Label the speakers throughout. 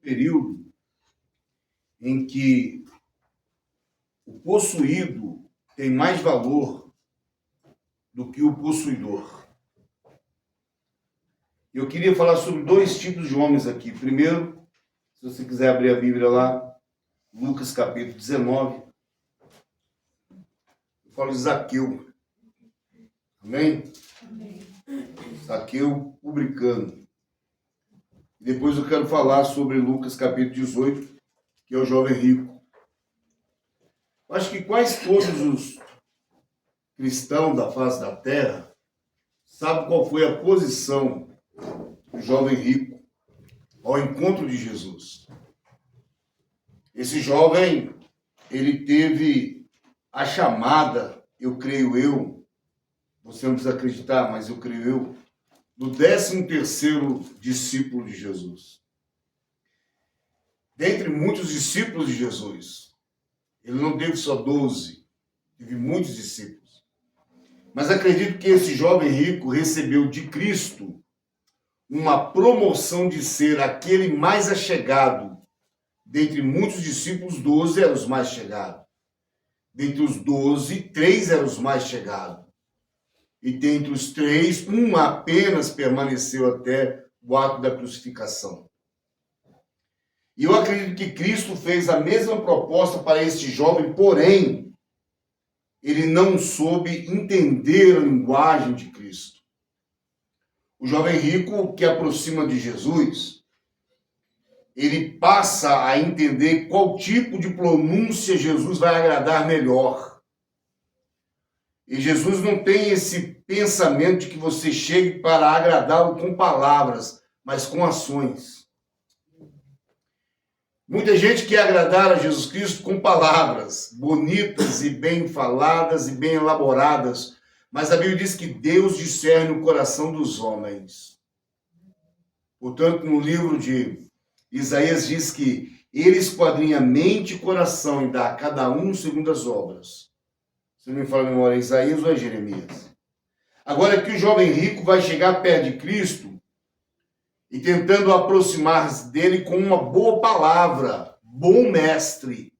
Speaker 1: período em que o possuído tem mais valor do que o possuidor. Eu queria falar sobre dois tipos de homens aqui. Primeiro, se você quiser abrir a Bíblia lá, Lucas capítulo 19, eu falo de Zaqueu. Amém?
Speaker 2: Amém.
Speaker 1: Zaqueu, publicano. Depois eu quero falar sobre Lucas capítulo 18, que é o jovem rico. Eu acho que quase todos os cristãos da face da terra sabem qual foi a posição do jovem rico ao encontro de Jesus. Esse jovem, ele teve a chamada, eu creio eu, você não precisa acreditar, mas eu creio eu, do 13º discípulo de Jesus. Dentre muitos discípulos de Jesus, ele não teve só 12, teve muitos discípulos. Mas acredito que esse jovem rico recebeu de Cristo uma promoção de ser aquele mais achegado. Dentre muitos discípulos, 12 eram os mais chegados. Dentre os 12, 3 eram os mais chegados. E dentre os 3, um apenas permaneceu até o ato da crucificação. E eu acredito que Cristo fez a mesma proposta para este jovem, porém, ele não soube entender a linguagem de Cristo. O jovem rico que aproxima de Jesus, ele passa a entender qual tipo de pronúncia Jesus vai agradar melhor. E Jesus não tem esse pensamento de que você chegue para agradá-lo com palavras, mas com ações. Muita gente quer agradar a Jesus Cristo com palavras bonitas e bem faladas e bem elaboradas, mas a Bíblia diz que Deus discerne o coração dos homens. Portanto, no livro de Isaías diz que ele esquadrinha mente e coração e dá a cada um segundo as obras. Se não me fala a memória, é Isaías ou é Jeremias? Agora que o jovem rico vai chegar perto de Cristo e tentando aproximar-se dele com uma boa palavra, bom mestre.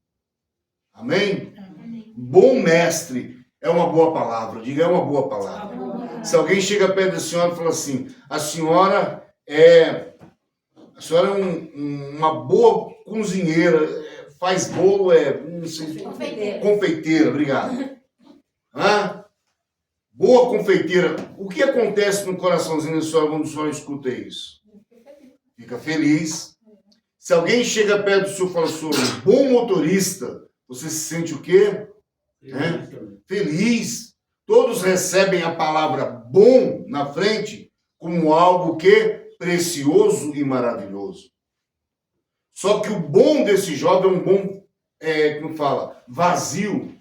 Speaker 1: Amém?
Speaker 2: Amém.
Speaker 1: Bom mestre é uma boa palavra. Diga, é uma boa palavra. Se alguém chega perto da senhora e fala assim, a senhora é uma boa cozinheira, faz bolo, não sei, confeiteira, obrigado. Hã? Boa confeiteira. O que acontece no coraçãozinho da senhora quando a senhora escuta isso? Fica feliz. Se alguém chega perto do senhor e fala, senhor, bom motorista, você se sente o quê? Feliz. Todos recebem a palavra bom na frente como algo que precioso e maravilhoso. Só que o bom desse jovem é um bom, como fala, vazio.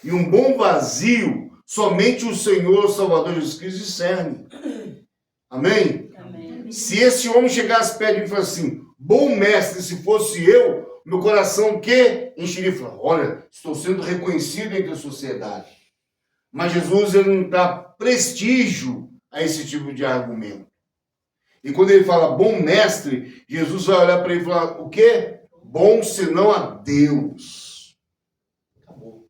Speaker 1: E um bom vazio, somente o Senhor, o Salvador Jesus Cristo discerne. Amém?
Speaker 2: Amém.
Speaker 1: Se esse homem chegasse perto de mim e falasse assim, bom mestre, se fosse eu, meu coração o quê? Encheria e falaria, olha, estou sendo reconhecido entre a sociedade. Mas Jesus, ele não dá prestígio a esse tipo de argumento. E quando ele fala bom mestre, Jesus vai olhar para ele e falar, o quê? Bom senão a Deus. Acabou.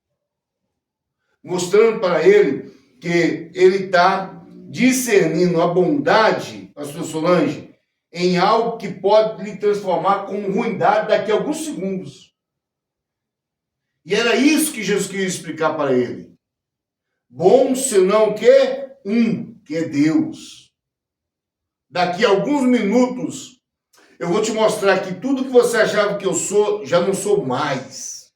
Speaker 1: Mostrando para ele que ele está discernindo a bondade, pastor Solange, em algo que pode lhe transformar como ruindade daqui a alguns segundos. E era isso que Jesus queria explicar para ele. Bom senão o quê? Que é Deus. Daqui a alguns minutos, eu vou te mostrar que tudo que você achava que eu sou, já não sou mais.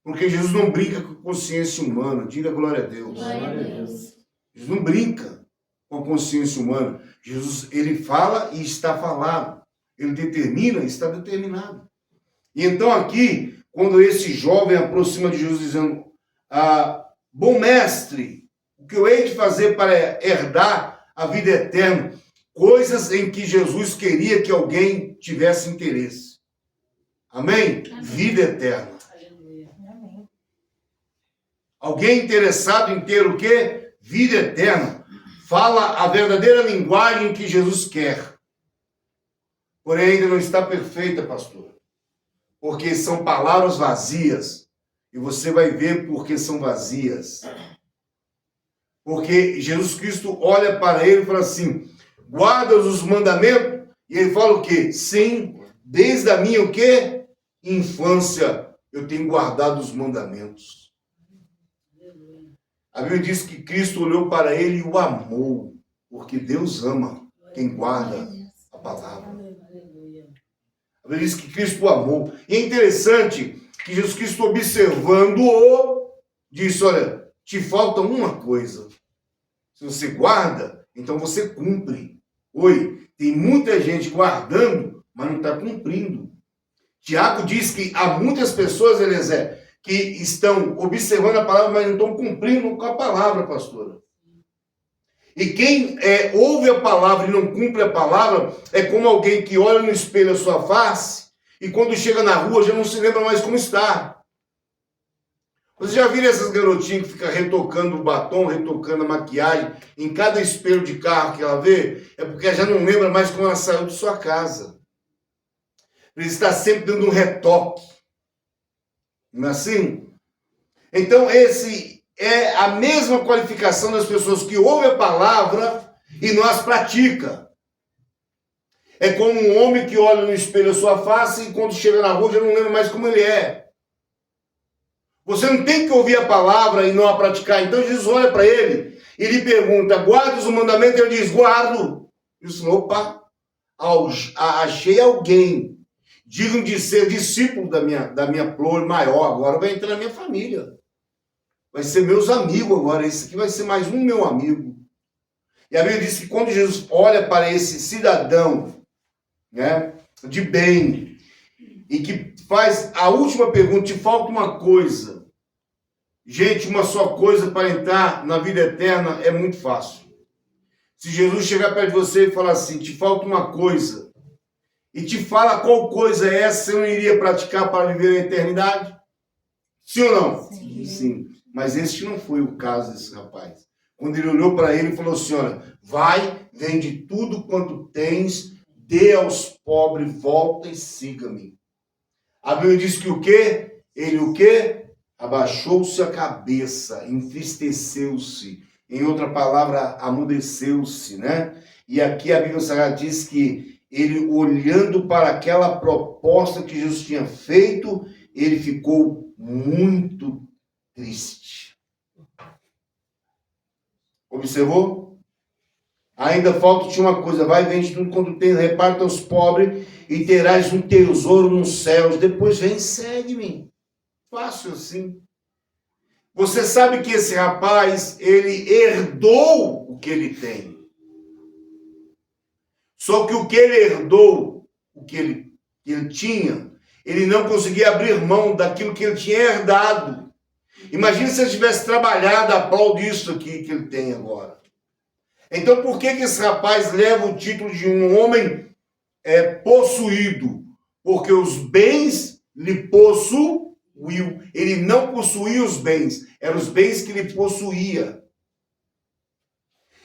Speaker 1: Porque Jesus não brinca com a consciência humana. Diga glória a Deus.
Speaker 2: Glória a Deus.
Speaker 1: Jesus não brinca com a consciência humana. Jesus, ele fala e está falado. Ele determina e está determinado. E então aqui, quando esse jovem aproxima de Jesus dizendo, bom mestre, o que eu hei de fazer para herdar a vida eterna? Coisas em que Jesus queria que alguém tivesse interesse. Amém?
Speaker 2: Amém.
Speaker 1: Vida eterna.
Speaker 2: Aleluia. Amém.
Speaker 1: Alguém interessado em ter o quê? Vida eterna. Fala a verdadeira linguagem que Jesus quer. porém ainda não está perfeita, pastor. Porque são palavras vazias. E você vai ver por que são vazias. Porque Jesus Cristo olha para ele e fala assim, guarda os mandamentos? E ele fala o quê? Sim, desde a minha o quê? Infância, eu tenho guardado os mandamentos. A Bíblia diz que Cristo olhou para ele e o amou, porque Deus ama quem guarda a palavra. A Bíblia diz que Cristo o amou. E é interessante que Jesus Cristo, observando-o, disse, olha, te falta uma coisa. Se você guarda, então você cumpre. Oi, tem muita gente guardando, mas não está cumprindo. Tiago diz que há muitas pessoas, Eliezer, que estão observando a palavra, mas não estão cumprindo com a palavra, pastora. E quem ouve a palavra e não cumpre a palavra, é como alguém que olha no espelho a sua face, e quando chega na rua já não se lembra mais como está. Você já viram essas garotinhas que ficam retocando o batom, retocando a maquiagem em cada espelho de carro que ela vê? É porque ela já não lembra mais como ela saiu de sua casa. Ele está sempre dando um retoque. Não é assim? Então, esse é a mesma qualificação das pessoas que ouvem a palavra e não as pratica. É como um homem que olha no espelho a sua face e quando chega na rua já não lembra mais como ele é. Você não tem que ouvir a palavra e não a praticar. Então Jesus olha para ele e lhe pergunta, guardas o mandamento? E ele diz, guardo. Ele diz, opa, achei alguém digno de ser discípulo da minha prole maior. Agora vai entrar na minha família. Vai ser meus amigos agora. Esse aqui vai ser mais um meu amigo. E a Bíblia diz que quando Jesus olha para esse cidadão, né, de bem, e que faz a última pergunta, te falta uma coisa. Gente, uma só coisa para entrar na vida eterna é muito fácil. Se Jesus chegar perto de você e falar assim, te falta uma coisa, e te fala qual coisa é essa, você não iria praticar para viver a eternidade? Sim ou não?
Speaker 2: Sim.
Speaker 1: Sim. Mas este não foi o caso desse rapaz. Quando ele olhou para ele e falou assim, olha, vai, vende tudo quanto tens, dê aos pobres, volta e siga-me. A Bíblia diz que o quê? Ele o quê? Abaixou-se a cabeça, entristeceu-se. Em outra palavra, amudeceu-se, né? E aqui a Bíblia Sagrada diz que ele, olhando para aquela proposta que Jesus tinha feito, ele ficou muito triste. Observou? Ainda falta-te uma coisa, vai, vende tudo quanto tem, reparta aos pobres e terás um tesouro nos céus. Depois vem e segue-me. Fácil assim. Você sabe que esse rapaz, ele herdou o que ele tem. Só que o que ele herdou, o que ele tinha, ele não conseguia abrir mão daquilo que ele tinha herdado. Imagina se ele tivesse trabalhado a prol disso aqui que ele tem agora. Então, por que esse rapaz leva o título de um homem possuído? Porque os bens lhe possuiu. Ele não possuía os bens, eram os bens que ele possuía.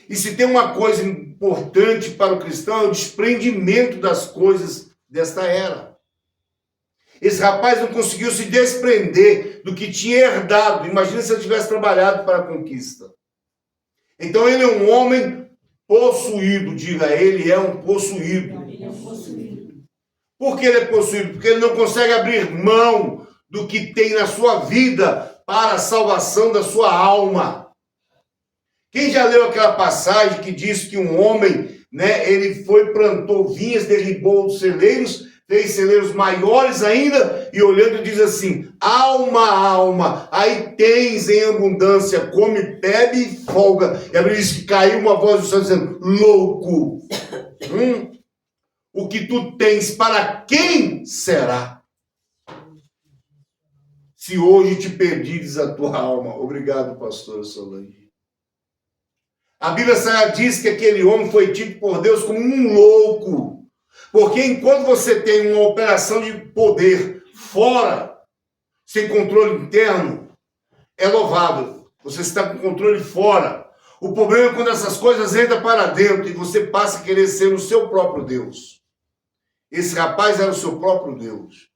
Speaker 1: E se tem uma coisa importante para o cristão, é o desprendimento das coisas desta era. Esse rapaz não conseguiu se desprender do que tinha herdado. Imagina se ele tivesse trabalhado para a conquista. Então ele é um homem possuído, diga, ele é um possuído.
Speaker 2: Ele é um possuído.
Speaker 1: Por que ele é possuído? Porque ele não consegue abrir mão do que tem na sua vida para a salvação da sua alma. Quem já leu aquela passagem que diz que um homem, né, ele plantou vinhas, derribou os celeiros, fez celeiros maiores ainda, e olhando diz assim, alma, alma, aí tens em abundância, come, bebe e folga. E a Bíblia diz que caiu uma voz do céu dizendo, louco, o que tu tens para quem será? Se hoje te perdires a tua alma. Obrigado, pastora Solange. A Bíblia Sagrada diz que aquele homem foi tido por Deus como um louco. Porque enquanto você tem uma operação de poder fora, sem controle interno, é louvável. Você está com controle fora. O problema é quando essas coisas entram para dentro e você passa a querer ser o seu próprio Deus. Esse rapaz era o seu próprio Deus.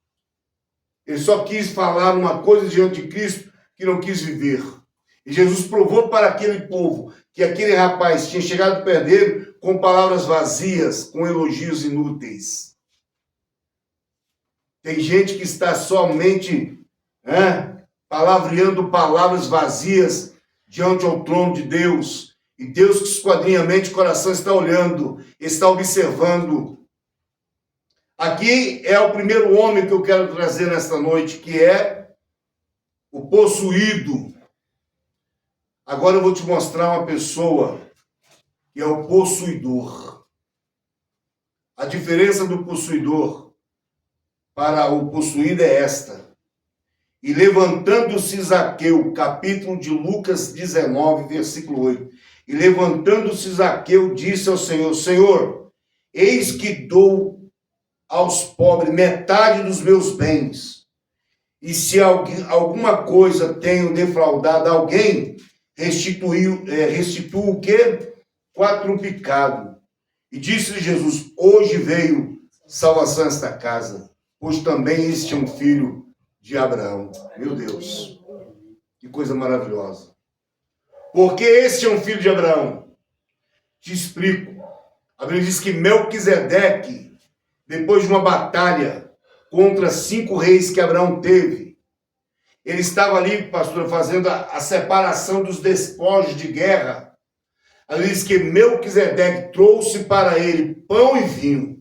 Speaker 1: Ele só quis falar uma coisa diante de Cristo que não quis viver. E Jesus provou para aquele povo que aquele rapaz tinha chegado perto dele com palavras vazias, com elogios inúteis. Tem gente que está somente palavreando palavras vazias diante ao trono de Deus. E Deus que esquadrinha a mente e o coração está olhando, está observando. Aqui é o primeiro homem que eu quero trazer nesta noite, que é o possuído. Agora eu vou te mostrar uma pessoa que é o possuidor. A diferença do possuidor para o possuído é esta. E levantando-se Zaqueu, capítulo de Lucas 19, versículo 8. E levantando-se Zaqueu, disse ao Senhor: Senhor, eis que dou aos pobres metade dos meus bens. E se alguma coisa tenho defraudado a alguém, restituo o quê? Quadruplicado. E disse-lhe Jesus: hoje veio salvação a esta casa, pois também este é um filho de Abraão. Meu Deus, que coisa maravilhosa. Porque este é um filho de Abraão. Te explico. A Bíblia diz que Melquisedeque, depois de uma batalha contra 5 reis que Abraão teve, ele estava ali, pastor, fazendo a separação dos despojos de guerra. A Bíblia diz que Melquisedeque trouxe para ele pão e vinho.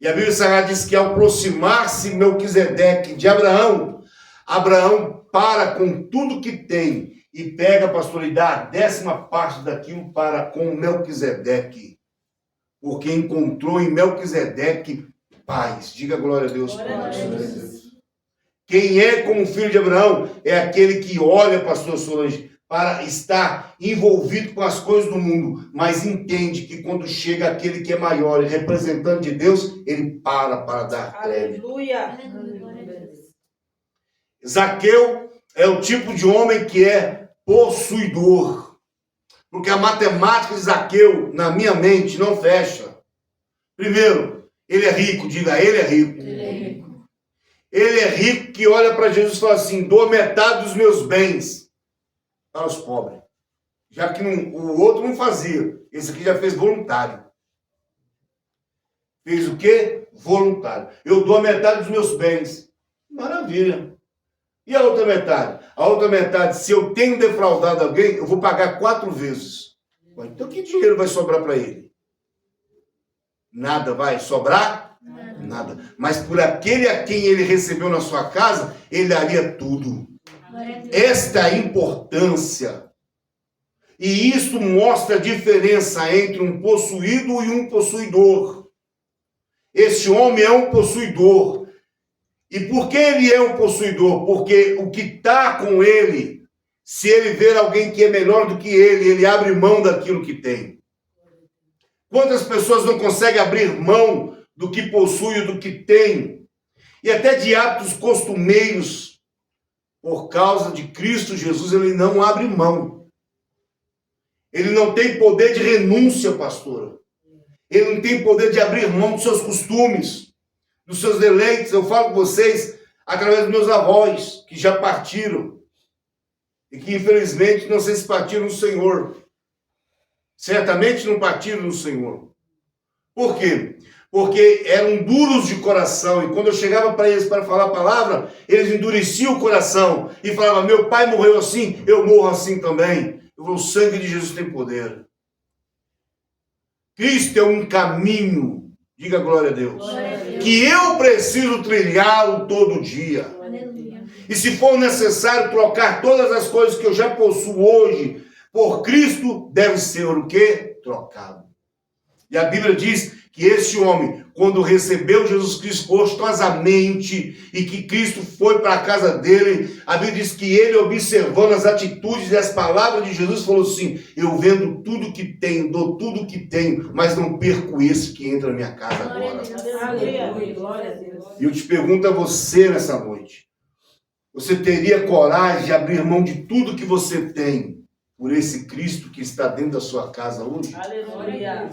Speaker 1: E a Bíblia Sagrada diz que ao aproximar-se Melquisedeque de Abraão, Abraão para com tudo que tem e pega, pastor, e dá a 10ª parte daquilo para com Melquisedeque. Porque encontrou em Melquisedeque paz. Diga glória a Deus.
Speaker 2: Glória a Deus.
Speaker 1: Quem é como filho de Abraão é aquele que olha, pastor Solange, para estar envolvido com as coisas do mundo, mas entende que quando chega aquele que é maior e representante de Deus, ele para dar crédito.
Speaker 2: Aleluia.
Speaker 1: Zaqueu é o tipo de homem que é possuidor. Porque a matemática de Zaqueu, na minha mente, não fecha. Primeiro, ele é rico. Diga, ele é rico.
Speaker 2: Ele é rico.
Speaker 1: Ele é rico que olha para Jesus e fala assim: dou metade dos meus bens para os pobres. Já que o outro não fazia. Esse aqui já fez voluntário. Fez o quê? Voluntário. Eu dou a metade dos meus bens. Maravilha. E a outra metade? A outra metade, se eu tenho defraudado alguém, eu vou pagar 4 vezes. Então que dinheiro vai sobrar para ele? Nada vai sobrar? Nada. Mas por aquele a quem ele recebeu na sua casa, ele daria tudo. Esta é a importância. E isso mostra a diferença entre um possuído e um possuidor. Esse homem é um possuidor. E por que ele é um possuidor? Porque o que está com ele, se ele ver alguém que é melhor do que ele abre mão daquilo que tem. Quantas pessoas não conseguem abrir mão do que possui, do que tem? E até de hábitos costumeiros, por causa de Cristo Jesus, ele não abre mão. Ele não tem poder de renúncia, pastora. Ele não tem poder de abrir mão dos seus costumes, dos seus deleites. Eu falo com vocês através dos meus avós, que já partiram. E que, infelizmente, não sei se partiram no Senhor. Certamente não partiram no Senhor. Por quê? Porque eram duros de coração. E quando eu chegava para eles para falar a palavra, eles endureciam o coração. E falavam: meu pai morreu assim, eu morro assim também. O sangue de Jesus tem poder. Cristo é um caminho. Diga glória a Deus.
Speaker 2: Glória a Deus.
Speaker 1: Que eu preciso trilhá-lo todo dia.
Speaker 2: Aleluia.
Speaker 1: E se for necessário trocar todas as coisas que eu já possuo hoje por Cristo, deve ser o quê? Trocado. E a Bíblia diz que esse homem, quando recebeu Jesus Cristo gostosamente e que Cristo foi para a casa dele, a Bíblia diz que ele, observando as atitudes e as palavras de Jesus, falou assim: eu vendo tudo que tenho, dou tudo que tenho, mas não perco esse que entra na minha casa agora.
Speaker 2: Aleluia. Glória a Deus.
Speaker 1: E eu te pergunto a você nessa noite: você teria coragem de abrir mão de tudo que você tem por esse Cristo que está dentro da sua casa hoje?
Speaker 2: Aleluia.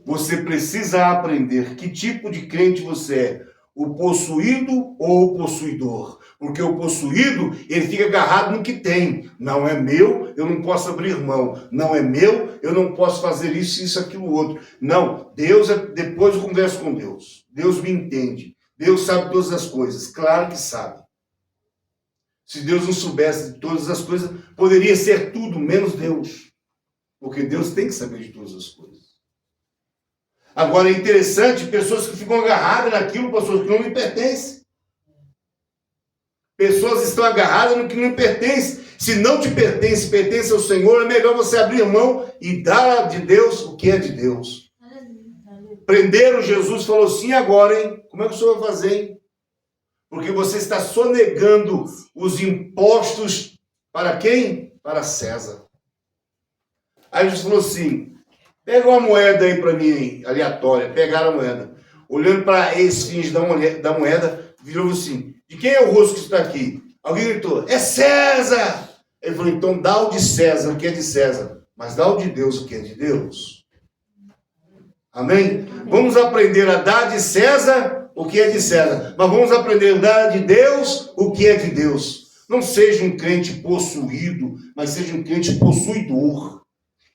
Speaker 1: Você precisa aprender que tipo de crente você é, o possuído ou o possuidor. Porque o possuído, ele fica agarrado no que tem. Não é meu, eu não posso abrir mão. Não é meu, eu não posso fazer isso, aquilo, outro. Não, Deus, depois eu converso com Deus. Deus me entende. Deus sabe todas as coisas. Claro que sabe. Se Deus não soubesse de todas as coisas, poderia ser tudo menos Deus. Porque Deus tem que saber de todas as coisas. Agora é interessante, pessoas que ficam agarradas naquilo, pastor, que não lhe pertence. Pessoas estão agarradas no que não lhe pertence. Se não te pertence, pertence ao Senhor, é melhor você abrir mão e dar de Deus o que é de Deus. Prenderam Jesus e falou assim, agora, hein? Como é que o senhor vai fazer, hein? Porque você está sonegando os impostos para quem? Para César. Aí Jesus falou assim, pega uma moeda aí para mim, aleatória. Pegaram a moeda. Olhando para a esfinge da moeda, virou assim, de quem é o rosto que está aqui? Alguém gritou, é César! Ele falou, então dá o de César, o que é de César. Mas dá o de Deus, o que é de Deus. Amém? Vamos aprender a dar de César o que é de César. Mas vamos aprender a dar de Deus o que é de Deus. Não seja um crente possuído, mas seja um crente possuidor.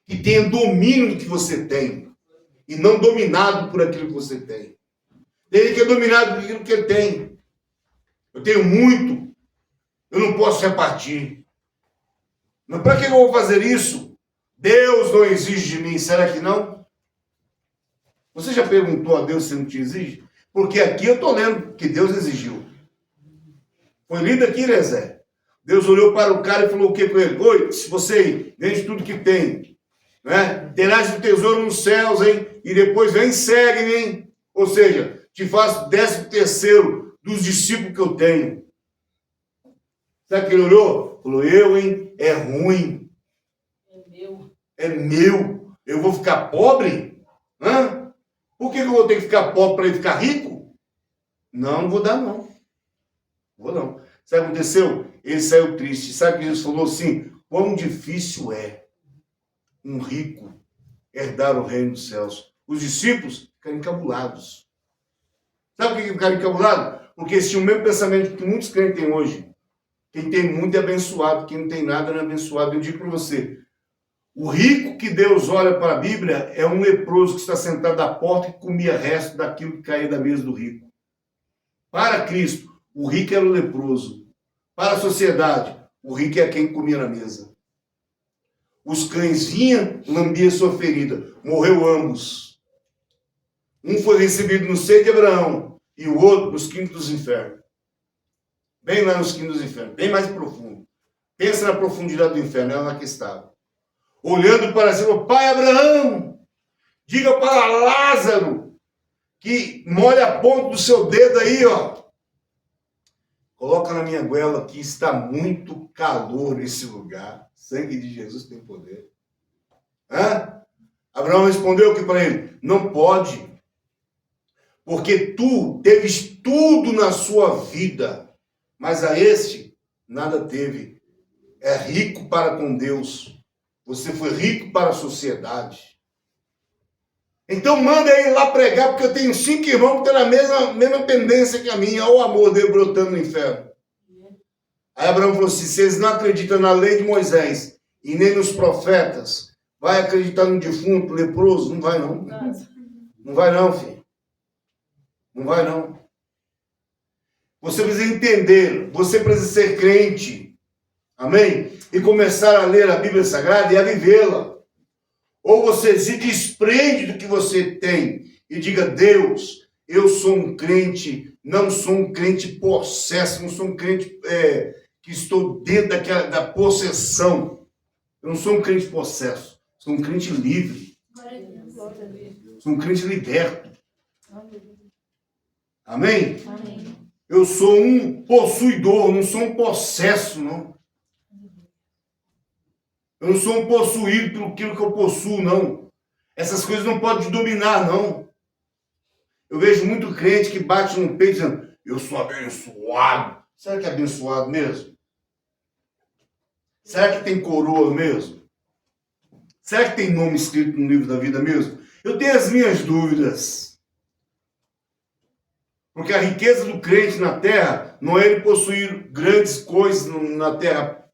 Speaker 1: Que tenha domínio do que você tem. E não dominado por aquilo que você tem. Ele que é dominado por aquilo que ele tem. Eu tenho muito. Eu não posso repartir. Mas para que eu vou fazer isso? Deus não exige de mim. Será que não? Você já perguntou a Deus se não te exige? Porque aqui eu estou lendo que Deus exigiu. Foi lido aqui, Rezé. Deus olhou para o cara e falou o que com ele? Oi, se você vende tudo que tem, né? Terás o tesouro nos céus, hein? E depois vem e segue, hein? Ou seja, te faço 13º dos discípulos que eu tenho. Sabe que ele olhou? Falou, eu, hein? É ruim.
Speaker 2: É meu.
Speaker 1: É meu. Eu vou ficar pobre? Hã? Por que eu vou ter que ficar pobre para ele ficar rico? Não vou dar, não. Vou não. Sabe o que aconteceu? Ele saiu triste. Sabe o que Jesus falou assim? Quão difícil é um rico herdar o reino dos céus. Os discípulos ficaram encabulados. Sabe por que ficaram encabulados? Porque eles tinham o mesmo pensamento que muitos crentes têm hoje. Quem tem muito é abençoado, quem não tem nada não é abençoado. Eu digo para você, o rico que Deus olha para a Bíblia é um leproso que está sentado à porta e comia resto daquilo que caía da mesa do rico. Para Cristo, o rico era o leproso. Para a sociedade, o rico é quem comia na mesa. Os cães vinham, lambiam sua ferida. Morreu ambos. Um foi recebido no seio de Abraão e o outro nos quintos dos infernos. Bem lá nos quintos dos infernos, bem mais profundo. Pensa na profundidade do inferno, ela lá que estava. Olhando para cima, pai Abraão, diga para Lázaro que molhe a ponta do seu dedo aí, ó. Coloca na minha goela que está muito calor nesse lugar. Sangue de Jesus tem poder. Hã? Abraão respondeu o que para ele? Não pode. Porque tu teves tudo na sua vida, mas a este nada teve. É rico para com Deus. Você foi rico para a sociedade. Então manda ele lá pregar, porque eu tenho 5 irmãos que têm a mesma pendência que a minha. Olha o amor dele brotando no inferno. Aí Abraão falou assim, se eles não acreditam na lei de Moisés e nem nos profetas, vai acreditar no defunto, leproso? Não vai não. Não vai não, filho. Não vai não. Você precisa entender, você precisa ser crente. Amém? E começar a ler a Bíblia Sagrada e a vivê-la. Ou você se desprende do que você tem e diga, Deus, eu sou um crente, não sou um crente possesso, não sou um crente que estou dentro da possessão. Eu não sou um crente possesso, sou um crente livre. Sou um crente liberto. Amém?
Speaker 2: Amém.
Speaker 1: Eu sou um possuidor, não sou um possesso, não. Eu não sou um possuído pelo que eu possuo, não. Essas coisas não podem te dominar, não. Eu vejo muito crente que bate no peito dizendo, eu sou abençoado. Será que é abençoado mesmo? Será que tem coroa mesmo? Será que tem nome escrito no livro da vida mesmo? Eu tenho as minhas dúvidas. Porque a riqueza do crente na terra não é ele possuir grandes coisas na terra.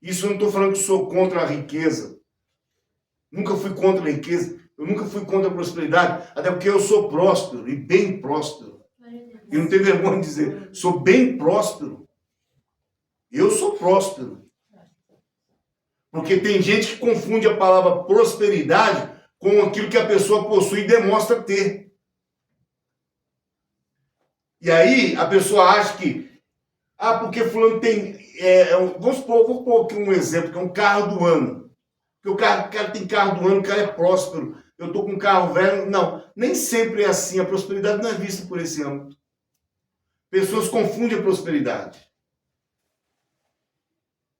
Speaker 1: Isso eu não estou falando que sou contra a riqueza. Nunca fui contra a riqueza. Eu nunca fui contra a prosperidade. Até porque eu sou próspero e bem próspero. E não tenho vergonha de dizer, sou bem próspero. Eu sou próspero. Porque tem gente que confunde a palavra prosperidade com aquilo que a pessoa possui e demonstra ter. E aí a pessoa acha que, porque fulano tem, vou pôr aqui um exemplo, que é um carro do ano. Porque o cara tem carro do ano, o cara é próspero. Eu estou com um carro velho. Não, nem sempre é assim. A prosperidade não é vista por esse âmbito. Pessoas confundem a prosperidade.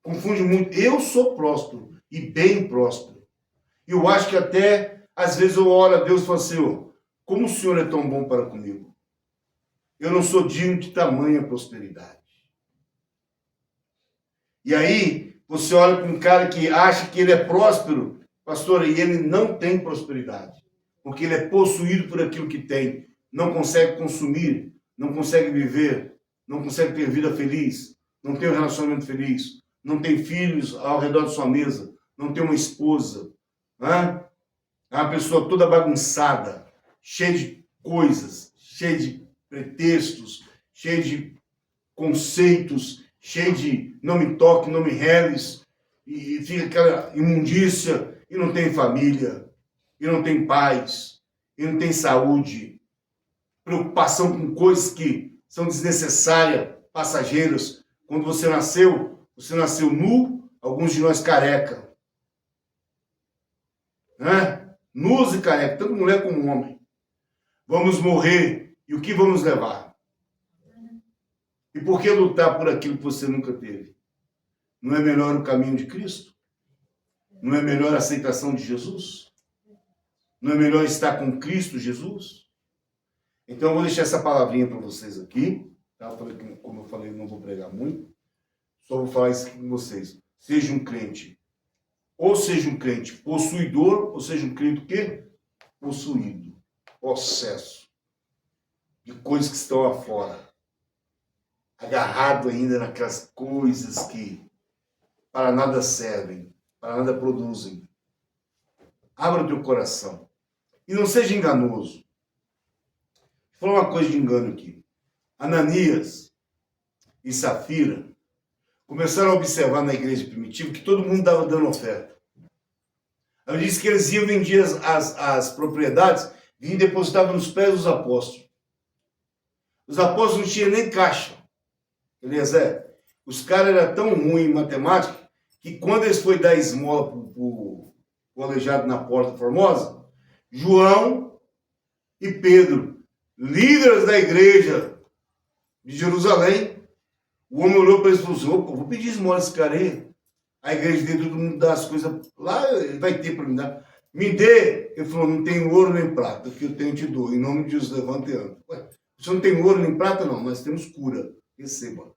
Speaker 1: Confundem muito. Eu sou próspero e bem próspero. E eu acho que até, às vezes, eu oro a Deus e falo assim, como o Senhor é tão bom para comigo. Eu não sou digno de tamanha prosperidade. E aí, você olha para um cara que acha que ele é próspero, pastor, e ele não tem prosperidade. Porque ele é possuído por aquilo que tem. Não consegue consumir, não consegue viver, não consegue ter vida feliz, não tem um relacionamento feliz, não tem filhos ao redor de sua mesa, não tem uma esposa. É uma pessoa toda bagunçada, cheia de coisas, cheia de pretextos, cheio de conceitos, cheio de não me toque, não me reles, e fica aquela imundícia, e não tem família, e não tem paz, e não tem saúde, preocupação com coisas que são desnecessárias, passageiras. Quando você nasceu nu, alguns de nós careca. Né? Nus e careca, tanto mulher como homem. Vamos morrer. E o que vamos levar? E por que lutar por aquilo que você nunca teve? Não é melhor o caminho de Cristo? Não é melhor a aceitação de Jesus? Não é melhor estar com Cristo Jesus? Então eu vou deixar essa palavrinha para vocês aqui. Tá? Como eu falei, eu não vou pregar muito. Só vou falar isso aqui com vocês. Seja um crente. Ou seja um crente possuidor, ou seja um crente o quê? Possuído. Possesso de coisas que estão lá fora, agarrado ainda naquelas coisas que para nada servem, para nada produzem. Abra o teu coração e não seja enganoso. Vou falar uma coisa de engano aqui. Ananias e Safira começaram a observar na igreja primitiva que todo mundo estava dando oferta. Ela disse que eles iam vender as propriedades e depositavam nos pés dos apóstolos. Os apóstolos não tinham nem caixa. Beleza? Os caras eram tão ruins em matemática que quando eles foram dar esmola para o aleijado na Porta Formosa, João e Pedro, líderes da igreja de Jerusalém, o homem olhou para eles e falou assim, opa, vou pedir esmola esse cara aí. A igreja dele, todo mundo dá as coisas, lá ele vai ter para me dar. Me dê. Ele falou, não tenho ouro nem prata, o que eu tenho te dou. Em nome de Jesus, levanta e anda. Ué, você não tem ouro nem prata? Não, nós temos cura. Receba.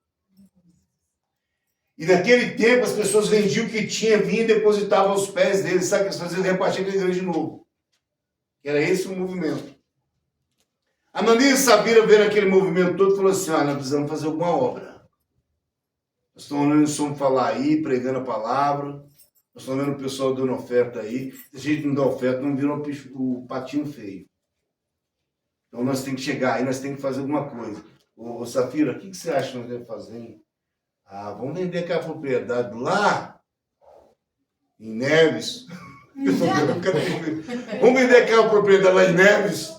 Speaker 1: E naquele tempo as pessoas vendiam o que tinha, vinham e depositavam aos pés deles. Sabe o que eles faziam? Repartiam com a igreja de novo. Era esse o movimento. Ananias e Safira vendo aquele movimento todo, falou assim, nós precisamos fazer alguma obra. Nós estamos olhando o som falar aí, pregando a palavra. Nós estamos vendo o pessoal dando oferta aí. Se a gente não dá oferta, não vira o patinho feio. Então nós temos que chegar aí, nós temos que fazer alguma coisa. Ô Safira, o que você acha que nós devemos fazer, hein? Vamos vender aquela propriedade lá em Neves. Vamos vender aquela propriedade lá em Neves.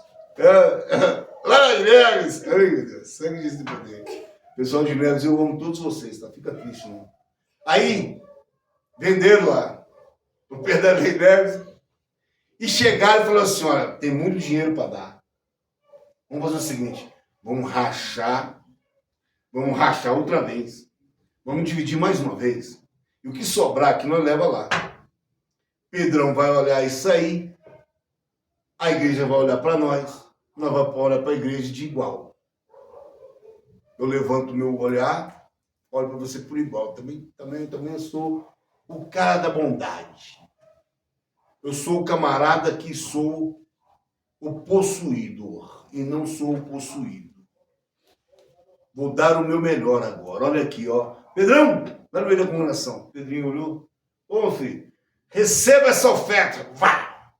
Speaker 1: Lá em Neves. Ai, meu Deus, sangue de poder. Pessoal de Neves, eu amo todos vocês, tá? Fica triste, não. Aí, venderam lá, propriedade lá em Neves, e chegaram e falaram assim, olha, tem muito dinheiro para dar. Vamos fazer o seguinte, vamos rachar outra vez. Vamos dividir mais uma vez. E o que sobrar aqui nós leva lá. Pedrão vai olhar isso aí, a igreja vai olhar para nós vamos olhar para a igreja de igual. Eu levanto o meu olhar, olho para você por igual. Também eu sou o cara da bondade. Eu sou o camarada que sou o possuidor e não sou o possuído. Vou dar o meu melhor agora. Olha aqui, ó. Pedrão, vai no meio da congregação. Pedrinho olhou. Ô, filho, receba essa oferta. Vá!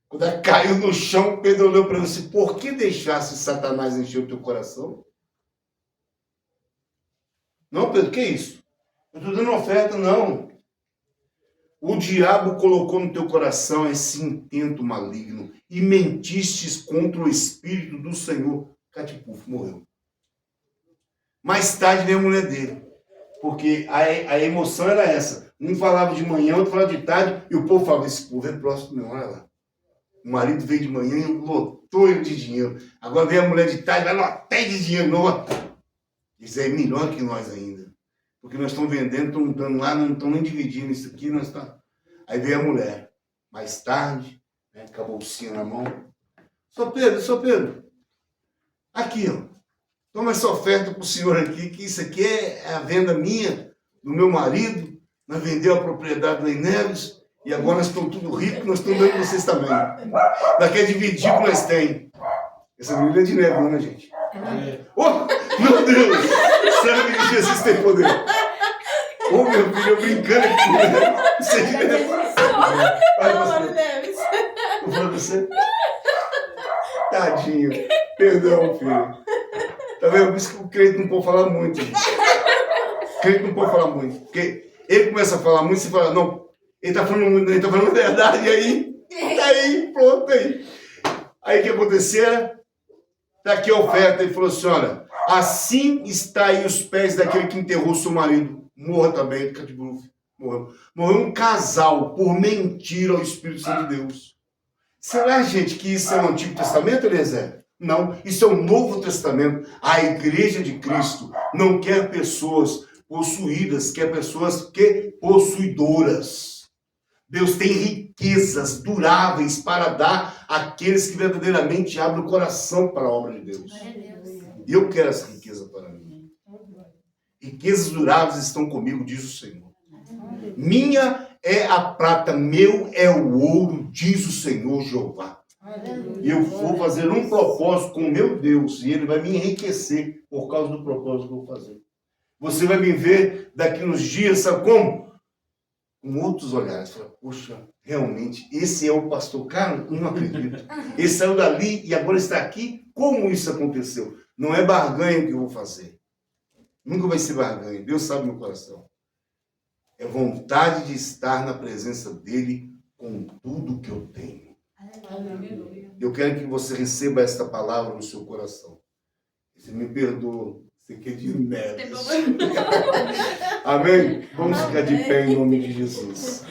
Speaker 1: Quando ela caiu no chão, Pedro olhou para ele e disse, por que deixasse Satanás encher o teu coração? Não, Pedro, que é isso? Eu estou dando oferta, não. O diabo colocou no teu coração esse intento maligno e mentistes contra o Espírito do Senhor. Catipuf, morreu. Mais tarde veio a mulher dele, porque a emoção era essa. Um falava de manhã, outro falava de tarde, e o povo falava, esse povo é próximo do meu, olha lá. O marido veio de manhã e lotou ele de dinheiro. Agora veio a mulher de tarde, vai lotar de dinheiro, não. Isso é melhor que nós ainda. Porque nós estamos vendendo, estamos dando lá, não estamos nem dividindo isso aqui. Nós tá... Aí veio a mulher. Mais tarde, né, com a bolsinha na mão. Só Pedro, aqui, ó. Toma essa oferta para o senhor aqui, que isso aqui é a venda minha, do meu marido. Nós vendemos a propriedade lá em Neves e agora nós estamos tudo ricos, nós estamos dando vocês também. Nós queremos dividir o que nós temos. Essa menina é de Neves, não é, gente? Oh, meu Deus! Sangue de Jesus tem poder. Ô, meu filho, eu brincando aqui. Né? Você é de Neves. Eu falo pra você. Tadinho. Perdão, filho. Tá vendo? Por isso que o crente não pode falar muito. Gente. O crente não pode falar muito. Porque ele começa a falar muito, você fala, não, ele tá falando muito, ele tá falando a verdade, e aí, pronto, aí. Aí o que aconteceu? Tá aqui a oferta, ele falou assim, olha, assim está aí os pés daquele que enterrou seu marido. Morra também, Catibuf. Morreu. Morreu um casal por mentir ao Espírito Santo de Deus. Será, gente, que isso é o Antigo Testamento, Eliezer? Não, isso é o Novo Testamento. A Igreja de Cristo não quer pessoas possuídas, quer pessoas possuidoras. Deus tem riquezas duráveis para dar àqueles que verdadeiramente abrem o coração para a obra de Deus. E eu quero essa riqueza para mim. Riquezas duráveis estão comigo, diz o Senhor. Minha é a prata, meu é o ouro, diz o Senhor Jeová. E eu vou fazer um propósito com o meu Deus, e ele vai me enriquecer por causa do propósito que eu vou fazer. Você vai me ver daqui uns dias, sabe como? Com outros olhares. Fala, poxa, realmente, esse é o pastor. Cara, não acredito. Ele saiu dali e agora está aqui. Como isso aconteceu? Não é barganha que eu vou fazer. Nunca vai ser barganha. Deus sabe meu coração. É vontade de estar na presença dele com tudo que eu tenho. Eu quero que você receba esta palavra no seu coração. Você me perdoa. Você quer de Neves. Amém? Vamos ficar de pé em nome de Jesus.